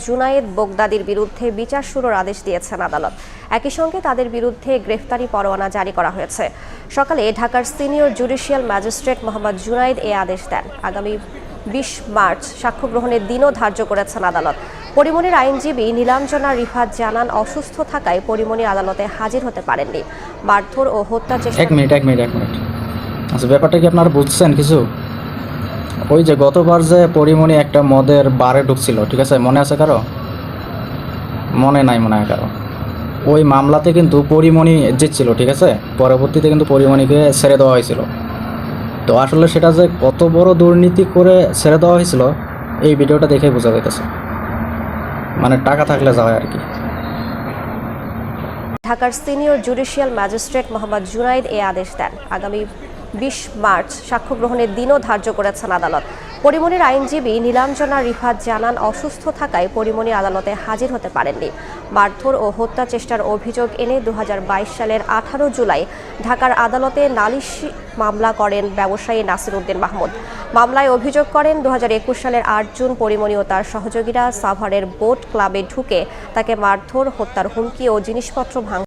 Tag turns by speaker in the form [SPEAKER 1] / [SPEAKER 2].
[SPEAKER 1] জুনায়েদ বোগদাদির বিরুদ্ধে বিচার শুরুর আদেশ দিয়েছেন আদালত। একই সঙ্গে তাদের বিরুদ্ধে গ্রেফতারি পরোয়ানা জারি করা হয়েছে। সকালে ঢাকার senior judicial magistrate Mohammad Junaid এ আদেশ দেন। আগামী 20 মার্চ সাক্ষ্য গ্রহণের দিনও ধার্য করেছেন আদালত। পরিমণির আইনজীবী নীলাঞ্জনা রিফাত জানান, অসুস্থ থাকায় পরিমণি আদালতে হাজির হতে পারেননি। মারধর ও হত্যা চেষ্টা।
[SPEAKER 2] এক মিনিট আচ্ছা, ব্যাপারটা কি আপনারা বুঝছেন কিছু? ওই যে গতবার যে পরিমণি একটা মদের বারে ঢুকছিল, ঠিক আছে, মনে আছে কারো? মনে নাই মনে হয় কারো। ওই মামলাতে কিন্তু পরিমণি জিতছিল, ঠিক আছে, পরবর্তীতে কিন্তু পরিমণিকে ছেড়ে দেওয়া হয়েছিল। তো আসলে সেটা যে কত বড় দুর্নীতি করে ছেড়ে দেওয়া হয়েছিল এই ভিডিওটা দেখে বোঝা যাইতেছে। মানে টাকা থাকলে যাওয়া আর কি।
[SPEAKER 1] ঢাকার senior judicial magistrate Mohammad Junaid এ আদেশ দেন। আগামী 20 মার্চ সাক্ষ্য গ্রহণের দিনও ধার্য করেছেন আদালত। পরিমণির আইনজীবী নীলাঞ্জনা রিফাত জানান, অসুস্থ থাকায় পরিমণি আদালতে হাজির হতে পারেননি। মারধর ও হত্যা চেষ্টার অভিযোগ এনে 2022 সালের 18 জুলাই ঢাকার আদালতে নালিশি মামলা করেন ব্যবসায়ী নাসির উদ্দিন মাহমুদ। মামলায় অভিযোগ করেন 2021 সালের 8 জুন পরিমণি ও তার সহযোগীরা সাভারের বোট ক্লাবে ঢুকে তাকে মারধর, হত্যার হুমকি ও জিনিসপত্র